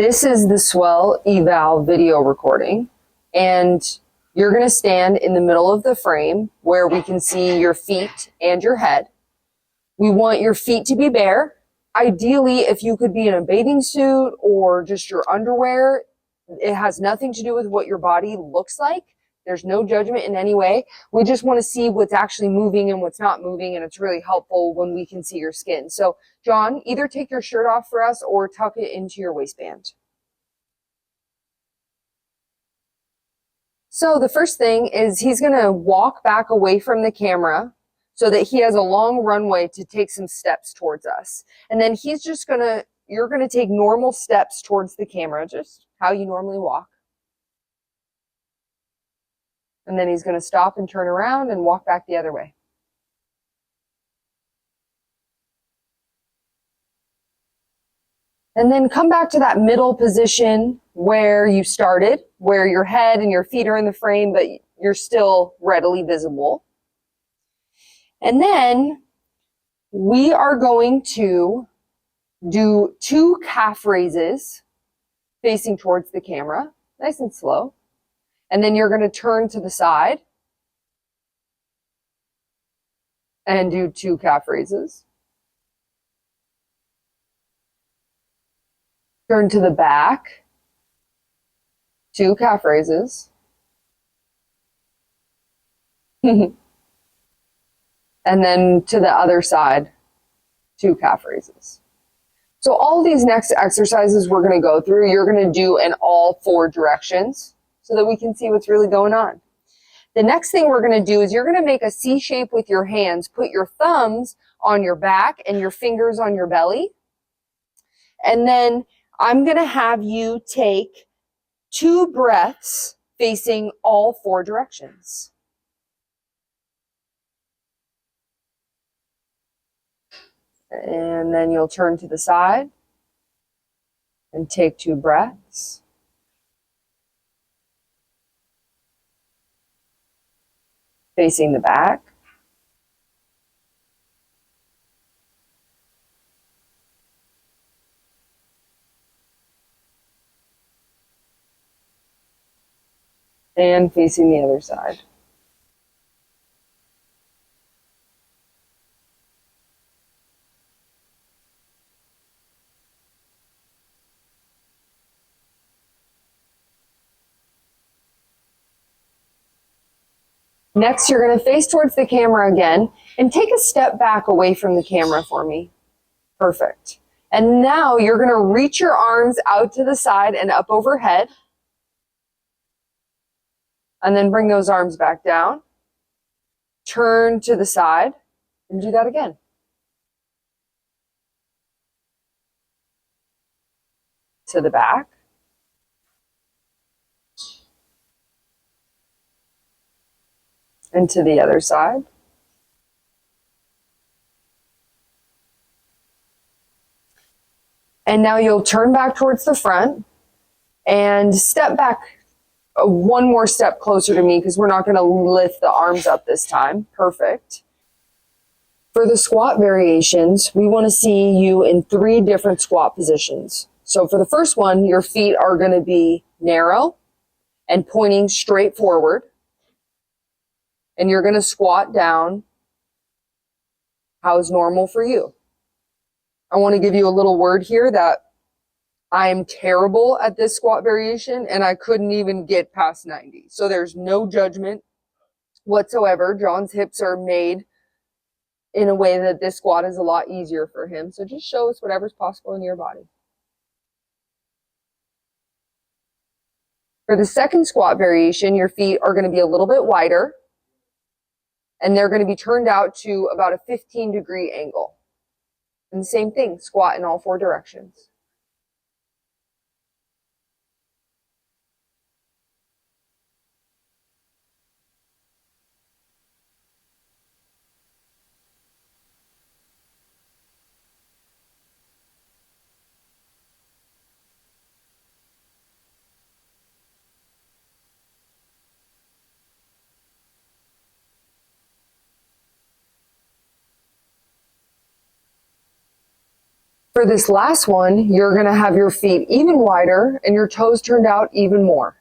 This is the Swell eval video recording, and you're going to stand in the middle of the frame where we can see your feet and your head. We want your feet to be bare. Ideally, if you could be in a bathing suit or just your underwear, it has nothing to do with what your body looks like. There's no judgment in any way. We just want to see what's actually moving and what's not moving, and it's really helpful when we can see your skin. So, John, either take your shirt off for us or tuck it into your waistband. So the first thing is he's going to walk back away from the camera so that he has a long runway to take some steps towards us. And then you're going to take normal steps towards the camera, just how you normally walk. And then he's going to stop and turn around and walk back the other way. And then come back to that middle position where you started, where your head and your feet are in the frame, but you're still readily visible. And then we are going to do 2 calf raises facing towards the camera, nice and slow. And then you're going to turn to the side and do 2 calf raises. Turn to the back, 2 calf raises. And then to the other side, 2 calf raises. So all these next exercises we're going to go through, you're going to do in all 4 directions so that we can see what's really going on. The next thing we're going to do is you're going to make a C shape with your hands. Put your thumbs on your back and your fingers on your belly. And then I'm going to have you take 2 breaths facing all 4 directions. And then you'll turn to the side and take 2 breaths. Facing the back. And facing the other side. Next, you're going to face towards the camera again and take a step back away from the camera for me. Perfect. And now you're going to reach your arms out to the side and up overhead. And then bring those arms back down. Turn to the side and do that again. To the back. And to the other side. And now you'll turn back towards the front and step back 1 more step closer to me because we're not going to lift the arms up this time. Perfect. For the squat variations, we want to see you in 3 different squat positions. So for the first one, your feet are going to be narrow and pointing straight forward. And you're going to squat down how is normal for you. I want to give you a little word here that I'm terrible at this squat variation and I couldn't even get past 90. So there's no judgment whatsoever. John's hips are made in a way that this squat is a lot easier for him. So just show us whatever's possible in your body. For the second squat variation, your feet are going to be a little bit wider. And they're going to be turned out to about a 15-degree angle. And the same thing, squat in all 4 directions. For this last one, you're going to have your feet even wider and your toes turned out even more.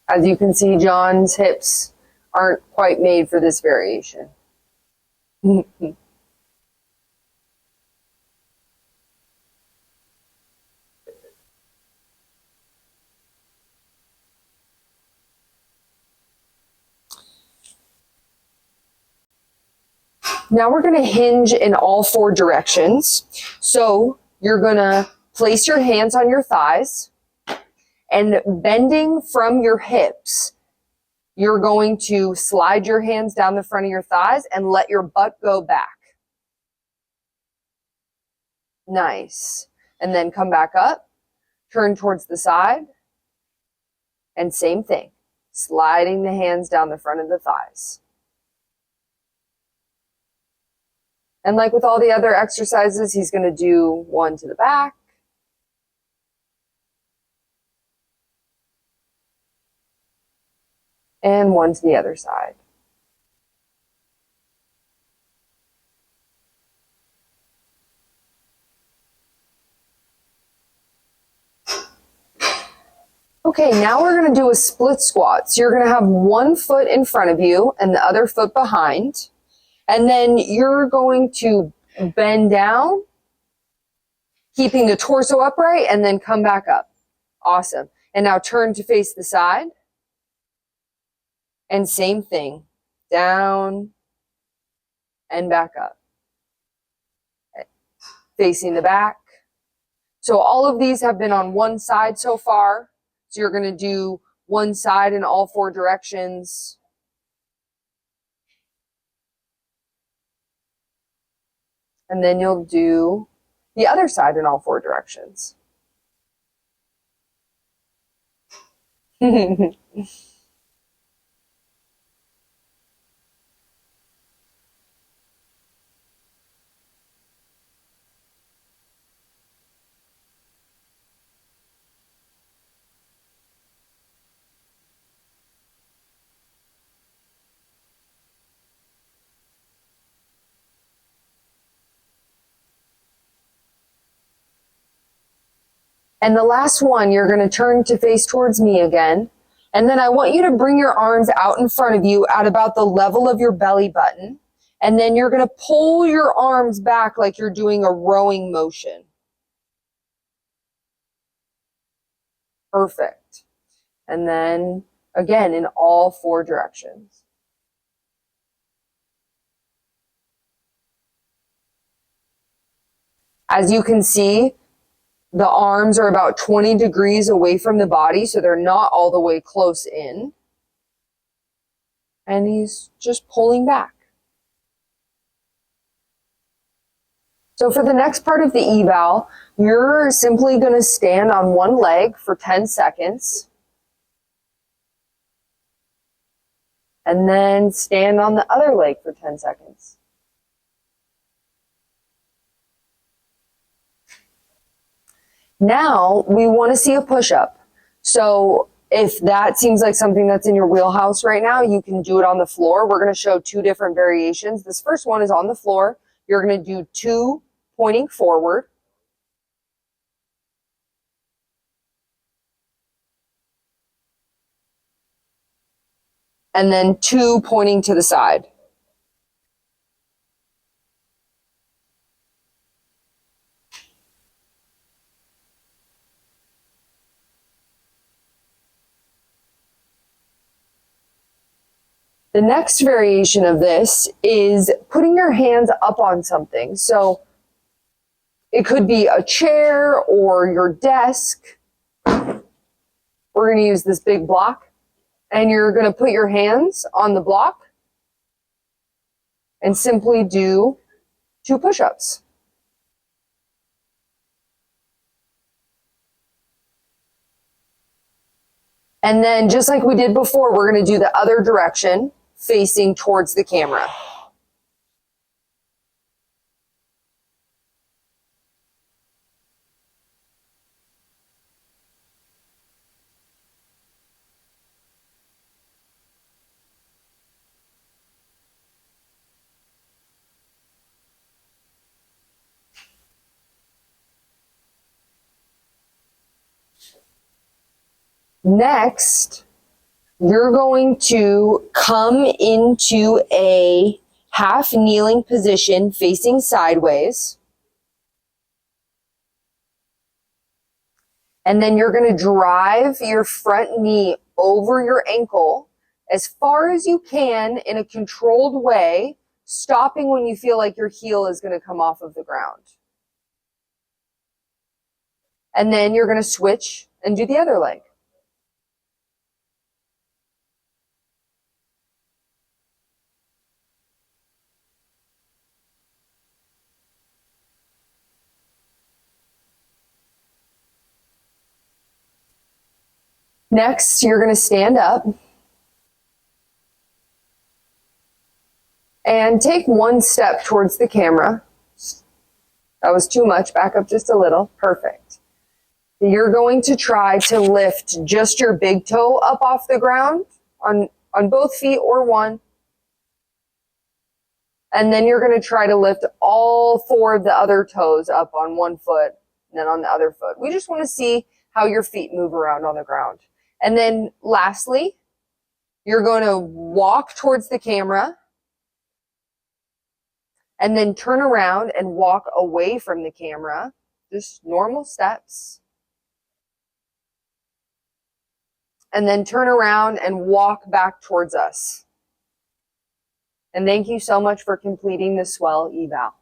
As you can see, John's hips aren't quite made for this variation. Now we're going to hinge in all four directions. So you're going to place your hands on your thighs and bending from your hips, you're going to slide your hands down the front of your thighs and let your butt go back. Nice. And then come back up, turn towards the side, and same thing, sliding the hands down the front of the thighs. And like with all the other exercises, he's going to do one to the back, and one to the other side. Okay, now we're going to do a split squat. So you're going to have one foot in front of you and the other foot behind. And then you're going to bend down, keeping the torso upright, and then come back up. Awesome. And now turn to face the side. And same thing, down and back up. Facing the back. So all of these have been on one side so far. So you're going to do one side in all four directions. And then you'll do the other side in all four directions. And the last one, you're going to turn to face towards me again. And then I want you to bring your arms out in front of you at about the level of your belly button. And then you're going to pull your arms back like you're doing a rowing motion. Perfect. And then again in all four directions. As you can see, the arms are about 20 degrees away from the body, so they're not all the way close in. And he's just pulling back. So for the next part of the eval, you're simply going to stand on one leg for 10 seconds. And then stand on the other leg for 10 seconds. Now we want to see a push-up. So if that seems like something that's in your wheelhouse right now, you can do it on the floor. We're going to show two different variations. This first one is on the floor. You're going to do two pointing forward. And then two pointing to the side. The next variation of this is putting your hands up on something. So it could be a chair or your desk. We're going to use this big block. And you're going to put your hands on the block and simply do 2 push-ups. And then just like we did before, we're going to do the other direction, facing towards the camera. Next, you're going to come into a half kneeling position facing sideways. And then you're going to drive your front knee over your ankle as far as you can in a controlled way, stopping when you feel like your heel is going to come off of the ground. And then you're going to switch and do the other leg. Next, you're going to stand up and take one step towards the camera. That was too much. Back up just a little. Perfect. You're going to try to lift just your big toe up off the ground on both feet or one. And then you're going to try to lift all four of the other toes up on one foot and then on the other foot. We just want to see how your feet move around on the ground. And then lastly, you're going to walk towards the camera and then turn around and walk away from the camera. Just normal steps. And then turn around and walk back towards us. And thank you so much for completing the swell eval.